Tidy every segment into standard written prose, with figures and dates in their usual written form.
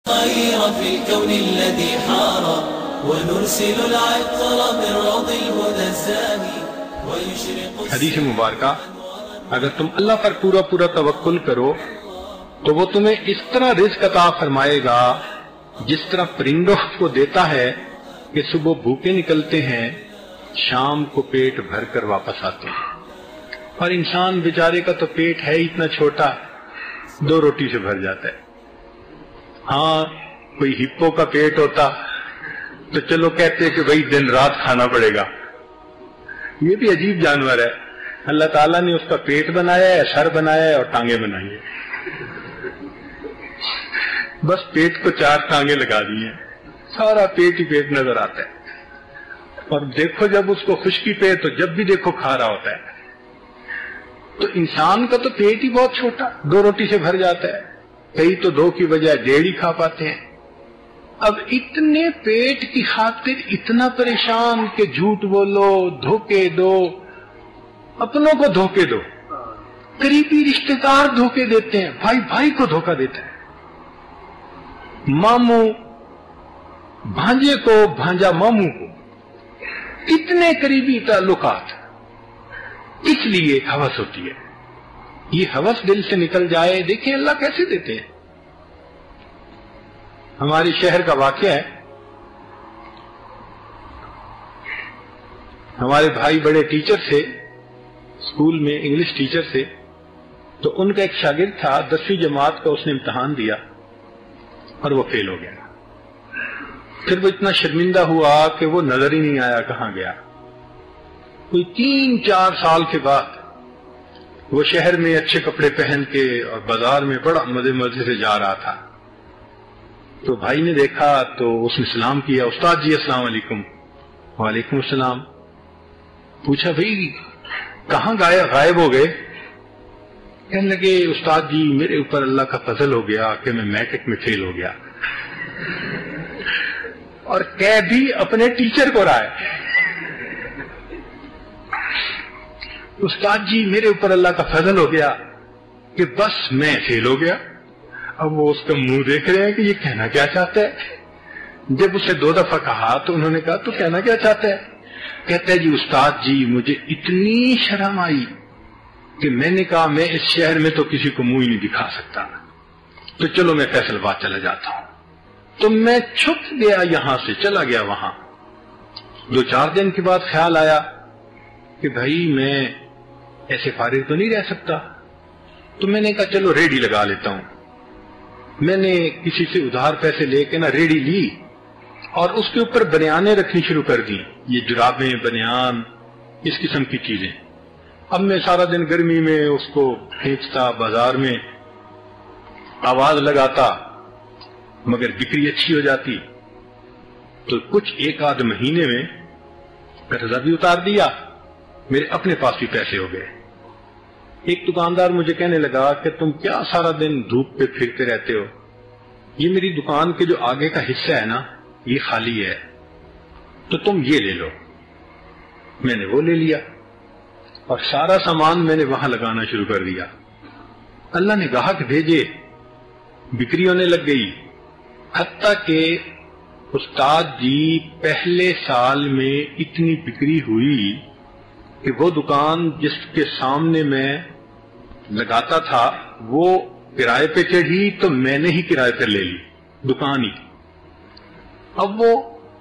خير في الكون الذي حار ونرسل العطر من روض الهدى الزاهي ويشرق. حدیث مبارکہ، اگر تم اللہ پر پورا پورا توکل کرو تو وہ تمہیں اس طرح رزق عطا فرمائے گا جس طرح پرندوں کو دیتا ہے کہ صبح بھوکے نکلتے ہیں، شام کو پیٹ بھر کر واپس آتے ہیں. اور انسان بیچارے کا تو پیٹ ہے اتنا چھوٹا، 2 روٹی سے بھر جاتا ہے. ہاں کوئی ہپو کا پیٹ ہوتا تو چلو کہتے کہ بھائی دن رات کھانا پڑے گا. یہ بھی عجیب جانور ہے، اللہ تعالیٰ نے اس کا پیٹ بنایا ہے، سر بنایا ہے اور ٹانگیں بنائی ہیں. بس پیٹ کو 4 ٹانگیں لگا دی ہیں، سارا پیٹ ہی پیٹ نظر آتا ہے. اور دیکھو جب اس کو خشکی پہ تو جب بھی دیکھو کھا رہا ہوتا ہے. تو انسان کا تو پیٹ ہی بہت چھوٹا، 2 روٹی سے بھر جاتا ہے. کئی تو 2 کی بجائے 1.5 ہی کھا پاتے ہیں. اب اتنے پیٹ کی خاطر اتنا پریشان کہ جھوٹ بولو، دھوکے دو، اپنوں کو دھوکے دو، قریبی رشتہ دار دھوکے دیتے ہیں، بھائی بھائی کو دھوکہ دیتا ہے، ماموں بھانجے کو، بھانجا ماموں کو، اتنے قریبی تعلقات. اس لیے ہوس ہوتی ہے. یہ ہوس دل سے نکل جائے، دیکھیں اللہ کیسے دیتے ہیں. ہمارے شہر کا واقعہ ہے، ہمارے بھائی بڑے ٹیچر تھے اسکول میں، انگلش ٹیچر تھے. تو ان کا ایک شاگرد تھا، 10ویں جماعت کا، اس نے امتحان دیا اور وہ فیل ہو گیا. پھر وہ اتنا شرمندہ ہوا کہ وہ نظر ہی نہیں آیا کہاں گیا. کوئی 3-4 سال کے بعد وہ شہر میں اچھے کپڑے پہن کے اور بازار میں بڑا مزے سے جا رہا تھا. تو بھائی نے دیکھا تو اس نے سلام کیا، استاد جی السلام علیکم. وعلیکم السلام. پوچھا بھائی کہاں غائب ہو گئے؟ کہنے لگے استاد جی میرے اوپر اللہ کا فضل ہو گیا کہ میں میٹرک میں فیل ہو گیا. اور کہہ بھی اپنے ٹیچر کو رہا ہے، استاد جی میرے اوپر اللہ کا فضل ہو گیا کہ بس میں فیل ہو گیا. اب وہ اس کا منہ دیکھ رہے ہیں کہ یہ کہنا کیا چاہتا ہے. جب اسے 2 دفعہ کہا تو انہوں نے کہا تو کہنا کیا چاہتا ہے؟ کہتا ہے جی استاد جی مجھے اتنی شرم آئی کہ میں نے کہا میں اس شہر میں تو کسی کو منہ ہی نہیں دکھا سکتا، تو چلو میں فیصل آباد چلا جاتا ہوں. تو میں چھپ گیا، یہاں سے چلا گیا وہاں. 2-4 دن کے بعد خیال آیا کہ بھائی میں ایسے فارغ تو نہیں رہ سکتا. تو میں نے کہا چلو ریڈی لگا لیتا ہوں. میں نے کسی سے ادھار پیسے لے کے نا ریڈی لی اور اس کے اوپر بنیانیں رکھنی شروع کر دی، یہ جرابیں، بنیان، اس قسم کی چیزیں. اب میں سارا دن گرمی میں اس کو کھینچتا، بازار میں آواز لگاتا، مگر بکری اچھی ہو جاتی. تو کچھ 1-8 مہینے میں قرضہ بھی اتار دیا، میرے اپنے پاس بھی پیسے ہو گئے. ایک دکاندار مجھے کہنے لگا کہ تم کیا سارا دن دھوپ پہ پھرتے رہتے ہو، یہ میری دکان کے جو آگے کا حصہ ہے نا یہ خالی ہے، تو تم یہ لے لو. میں نے وہ لے لیا اور سارا سامان میں نے وہاں لگانا شروع کر دیا. اللہ نے گاہک بھیجے، بکری ہونے لگ گئی. حتیٰ کہ استاد جی پہلے سال میں اتنی بکری ہوئی کہ وہ دکان جس کے سامنے میں لگاتا تھا وہ کرائے پہ چڑھی تو میں نے ہی کرائے پہ لے لی دکان ہی. اب وہ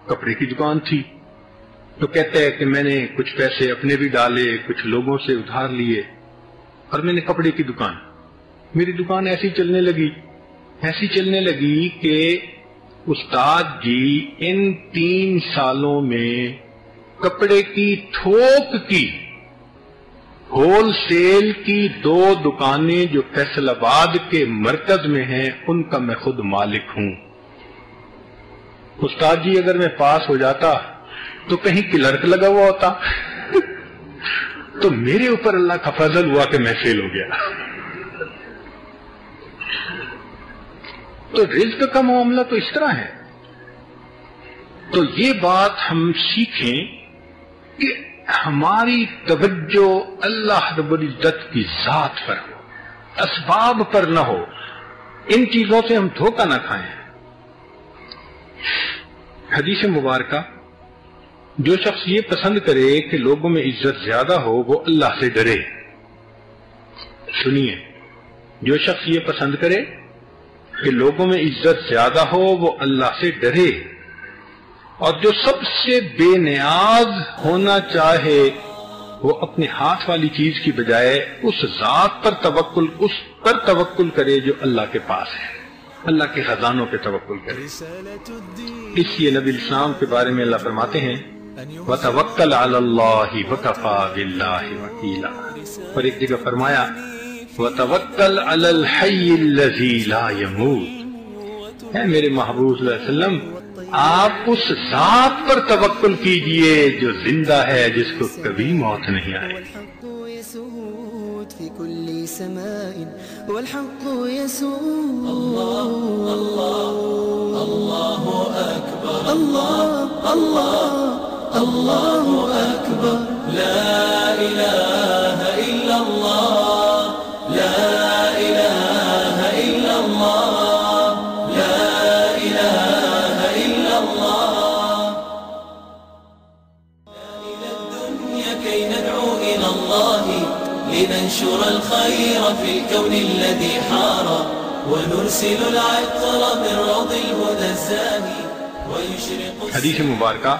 کپڑے کی دکان تھی تو کہتے ہیں کہ میں نے کچھ پیسے اپنے بھی ڈالے، کچھ لوگوں سے ادھار لیے اور میں نے کپڑے کی دکان، میری دکان ایسی چلنے لگی کہ استاد جی ان 3 سالوں میں کپڑے کی تھوک کی ہول سیل کی 2 دکانیں جو فیصل آباد کے مرکز میں ہیں ان کا میں خود مالک ہوں. استاد جی اگر میں پاس ہو جاتا تو کہیں کلرک لگا ہوا ہوتا تو میرے اوپر اللہ کا فضل ہوا کہ میں فیل ہو گیا. تو رزق کا معاملہ تو اس طرح ہے. تو یہ بات ہم سیکھیں کہ ہماری توجہ اللہ رب العزت کی ذات پر ہو، اسباب پر نہ ہو. ان چیزوں سے ہم دھوکہ نہ کھائیں. حدیث مبارکہ، جو شخص یہ پسند کرے کہ لوگوں میں عزت زیادہ ہو وہ اللہ سے ڈرے. سنیے، جو شخص یہ پسند کرے کہ لوگوں میں عزت زیادہ ہو وہ اللہ سے ڈرے، اور جو سب سے بے نیاز ہونا چاہے وہ اپنے ہاتھ والی چیز کی بجائے اس ذات پر توکل کرے جو اللہ کے پاس ہے، اللہ کے خزانوں پہ توکل کرے. اس لیے نبی الاسلام کے بارے میں اللہ فرماتے ہیں وَتَوَكَّلْ عَلَى اللَّهِ وَكَفَى بِاللَّهِ وَكِيلًا، اور ایک جگہ فرمایا وَتَوَكَّلْ عَلَى الْحَيِّ الَّذِي لَا يَمُوتُ. اے میرے محبوب صلی اللہ علیہ وسلم، آپ اس ذات پر توکل کیجئے جو زندہ ہے، جس کو کبھی موت نہیں آئے. في كل سماء والحق يسود. الله الله الله أكبر، الله الله الله أكبر، لا إله إلا الله، لا إله إلا الله، لا إله إلا الله. إلى الدنيا كي ندعو إلى الله، لننشر الخير في الكون الذي حار، ونرسل العطر من روض الهدى الزاهي ويشرق. حدیث مبارکہ